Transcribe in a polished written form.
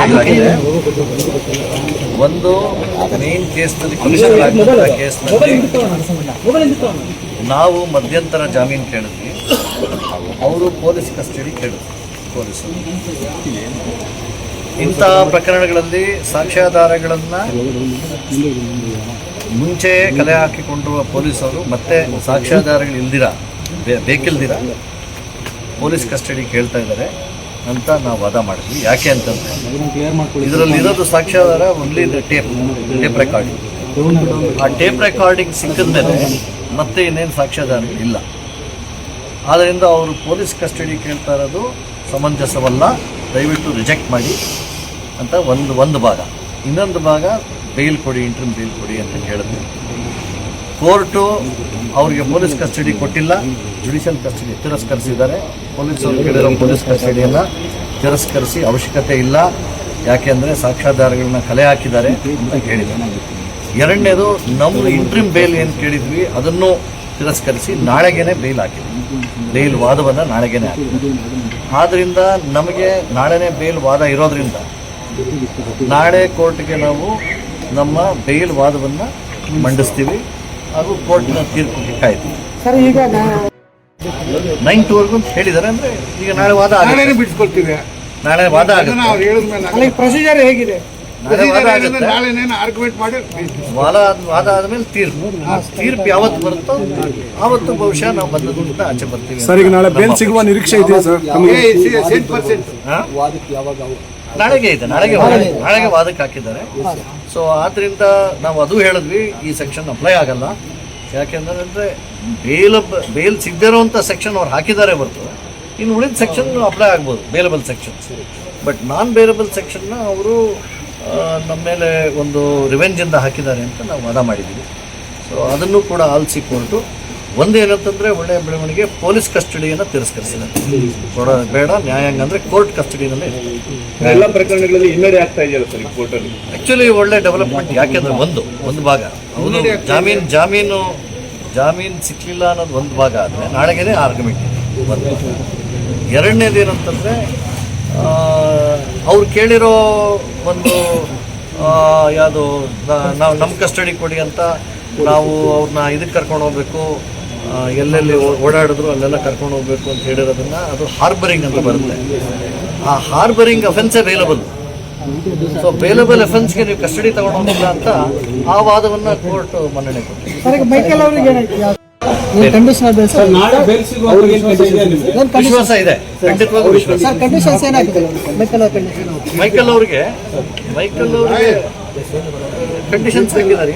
ವಿಷಯಗಳಾಗಿದೆ. ಒಂದು ಮೇನ್ ಕೇಸ್ನಲ್ಲಿ ಕಮಿಷನ್ ಕೇಸ್ನಲ್ಲಿ ನಾವು ಮಧ್ಯಂತರ ಜಾಮೀನು ಕೇಳಿದ್ವಿ, ಅವರು ಪೊಲೀಸ್ ಕಸ್ಟಡಿ ಕೇಳಿದ್ರು. ಪೊಲೀಸರು ಇಂಥ ಪ್ರಕರಣಗಳಲ್ಲಿ ಸಾಕ್ಷ್ಯಾಧಾರಗಳನ್ನು ಮುಂಚೆ ಕಲೆ ಹಾಕಿಕೊಂಡಿರುವ ಪೊಲೀಸರು ಮತ್ತೆ ಸಾಕ್ಷ್ಯಾಧಾರಗಳು ಇಲ್ದಿರ ಬೇಕಿಲ್ದಿರ ಪೊಲೀಸ್ ಕಸ್ಟಡಿ ಕೇಳ್ತಾ ಇದ್ದಾರೆ ಅಂತ ನಾವು ವಾದ ಮಾಡಿದ್ವಿ. ಯಾಕೆ ಅಂತಂದರೆ ಇದರಲ್ಲಿ ಇರೋದು ಸಾಕ್ಷ್ಯಾಧಾರ ಓನ್ಲಿ ಟೇಪ್ ರೆಕಾರ್ಡಿಂಗ್. ಆ ಟೇಪ್ ರೆಕಾರ್ಡಿಂಗ್ ಸಿಕ್ಕಿದ ಮೇಲೆ ಮತ್ತೆ ಇನ್ನೇನು ಸಾಕ್ಷ್ಯಾಧಾರಗಳಿಲ್ಲ. ಆದ್ದರಿಂದ ಅವರು ಪೊಲೀಸ್ ಕಸ್ಟಡಿ ಕೇಳ್ತಾ ಇರೋದು ಸಮಂಜಸವಲ್ಲ, ದಯವಿಟ್ಟು ರಿಜೆಕ್ಟ್ ಮಾಡಿ ಅಂತ ಒಂದು ಭಾಗ. ಇನ್ನೊಂದು ಭಾಗ ಬೇಲ್ ಕೊಡಿ, ಇಂಟ್ರಿಮ್ ಬೇಲ್ ಕೊಡಿ ಅಂತ ಕೇಳಿದ್ವಿ. ಕೋರ್ಟು ಅವರಿಗೆ ಪೊಲೀಸ್ ಕಸ್ಟಡಿ ಕೊಟ್ಟಿಲ್ಲ, ಜುಡಿಷಿಯಲ್ ಕಸ್ಟಡಿ ತಿರಸ್ಕರಿಸಿದ್ದಾರೆ. ಪೊಲೀಸರು ಕೇಳಿರೋ ಪೊಲೀಸ್ ಕಸ್ಟಡಿಯನ್ನು ತಿರಸ್ಕರಿಸಿ ಅವಶ್ಯಕತೆ ಇಲ್ಲ, ಯಾಕೆಂದರೆ ಸಾಕ್ಷ್ಯಾಧಾರಗಳನ್ನ ಕಲೆ ಹಾಕಿದ್ದಾರೆ ಅಂತ ಕೇಳಿದ್ದಾರೆ. ಎರಡನೇದು ನಮ್ಮ ಇಂಟ್ರಿಮ್ ಬೇಲ್ ಏನು ಕೇಳಿದ್ವಿ ಅದನ್ನು ತಿರಸ್ಕರಿಸಿ ನಾಳೆಗೇನೆ ಬೇಲ್ ಹಾಕಿದ್ವಿ. ಬೇಲ್ ವಾದವನ್ನು ನಾಳೆಗೇನೆ ಹಾಕಿದ್ವಿ. ಆದ್ದರಿಂದ ನಮಗೆ ನಾಳೆನೇ ಬೇಲ್ ವಾದ ಇರೋದ್ರಿಂದ ನಾಳೆ ಕೋರ್ಟ್ಗೆ ನಾವು ನಮ್ಮ ಬೇಲ್ ವಾದವನ್ನು ಮಂಡಿಸ್ತೀವಿ ಹಾಗೂ ಕೋರ್ಟ್ನ ತೀರ್ಪಿಗೆ ಕಾಯ್ತೀವಿ. ಸರ್, ಈಗ 9 ಹೇಳಿದ್ದಾರೆ. ಅಂದರೆ ಈಗ ನಾಳೆ ವಾದ ಆಗುತ್ತೆ, ಬಿಡಿಸ್ಕೊಳ್ತೀವಿ. ನಾಳೆ ವಾದ ಆಗುತ್ತೆ. ಪ್ರೊಸೀಜರ್ ಹೇಗಿದೆ? ನಾಳೆ ವಾದ ಆಗುತ್ತೆ. ಆರ್ಗ್ಯುಮೆಂಟ್ ಮಾಡಿ ವಾದ ಆದಮೇಲೆ ತೀರ್ಪು ಯಾವತ್ತು ಬರುತ್ತೋ ಆವತ್ತು ಬಹುಶಃ ನಾವು ಬಂದದಿಂದ ಆಚೆ ಬರ್ತೀವಿ. ಸರ್, ಈಗ ನಾಳೆ ಬೇಲ್ ಸಿಗುವ ನಿರೀಕ್ಷೆ ಇದೆಯಾ ಸರ್? ನಾಳೆಗೆ ಇದೆ, ನಾಳೆಗೆ ವಾದಕ್ಕೆ ಹಾಕಿದ್ದಾರೆ. ಸೊ ಆದ್ದರಿಂದ ನಾವು ಅದು ಹೇಳಿದ್ವಿ, ಈ ಸೆಕ್ಷನ್ ಅಪ್ಲೈ ಆಗಲ್ಲ. ಯಾಕೆಂದರೆ ಬೇಲ್ ಸಿಗದೇ ಇರೋವಂಥ ಸೆಕ್ಷನ್ ಅವ್ರು ಹಾಕಿದ್ದಾರೆ ಹೊರತು ಇನ್ನು ಉಳಿದ ಸೆಕ್ಷನ್ ಅಪ್ಲೈ ಆಗ್ಬೋದು, bailable sections. But non bailable ಸೆಕ್ಷನ್ನ ಅವರು ನಮ್ಮ ಮೇಲೆ ಒಂದು ರಿವೆಂಜಿಂದ ಹಾಕಿದ್ದಾರೆ ಅಂತ ನಾವು ವಾದ ಮಾಡಿದ್ದೀವಿ. ಸೊ ಅದನ್ನು ಕೂಡ ಆಲಿಸಿ ಕೋರ್ಟು ಒಂದೇನಂತಂದರೆ ಒಳ್ಳೆಯ ಬೆಳವಣಿಗೆ, ಪೊಲೀಸ್ ಕಸ್ಟಡಿಯನ್ನು ತಿರಸ್ಕರಿಸಿದ್ದಾರೆ. ಬೇಡ, ನ್ಯಾಯಾಂಗ ಅಂದರೆ ಕೋರ್ಟ್ ಕಸ್ಟಡಿನಲ್ಲೇ ಎಲ್ಲ ಪ್ರಕರಣಗಳಲ್ಲಿ ಹಿನ್ನಡೆ ಆಗ್ತಾ ಇದೆಯಲ್ಲ ಸರ್ ಕೋರ್ಟಲ್ಲಿ. ಆ್ಯಕ್ಚುಲಿ ಒಳ್ಳೆ ಡೆವಲಪ್ಮೆಂಟ್. ಯಾಕೆಂದರೆ ಒಂದು ಭಾಗ ಹೌದು, ಜಾಮೀನು ಸಿಕ್ಕಲಿಲ್ಲ ಅನ್ನೋದು ಒಂದು ಭಾಗ ಆದರೆ ನಾಳೆಗೇ ಆರ್ಗ್ಯುಮೆಂಟ್ ಇದೆ. ಎರಡನೇದು ಏನಂತಂದರೆ ಅವ್ರು ಕೇಳಿರೋ ಒಂದು ಯಾವುದು ನಾವು ನಮ್ಮ ಕಸ್ಟಡಿ ಕೊಡಿ ಅಂತ ನಾವು ಅವ್ರನ್ನ ಇದಕ್ಕೆ ಕರ್ಕೊಂಡು ಹೋಗ್ಬೇಕು, ಎಲ್ಲೆಲ್ಲಿ ಓಡಾಡಿದ್ರು ಅಲ್ಲೆಲ್ಲ ಕರ್ಕೊಂಡು ಹೋಗ್ಬೇಕು ಅಂತ ಹೇಳಿರೋದನ್ನು ಅದು ಹಾರ್ಬರಿಂಗ್ ಅಂತ ಬರುತ್ತೆ. ಆ ಹಾರ್ಬರಿಂಗ್ ಅಫೆನ್ಸೇ ಬೇಲಬಲ್. ಸೊ ಬೇಲಬಲ್ ಅಫೆನ್ಸ್ಗೆ ನೀವು ಕಸ್ಟಡಿ ತಗೊಂಡು ಹೋಗಿಲ್ಲ ಅಂತ ಆ ವಾದವನ್ನು ಕೋರ್ಟ್ ಮನ್ನಣೆ ಕೊಟ್ಟಿದೆ. ವಿಶ್ವಾಸ ಇದೆ, ಖಂಡಿತವಾಗೂ ವಿಶ್ವಾಸ. ಮೈಕಲ್ ಅವ್ರಿಗೆ ಕಂಡೀಷನ್ಸ್ ಹಾಕಿದ್ದಾರೆ.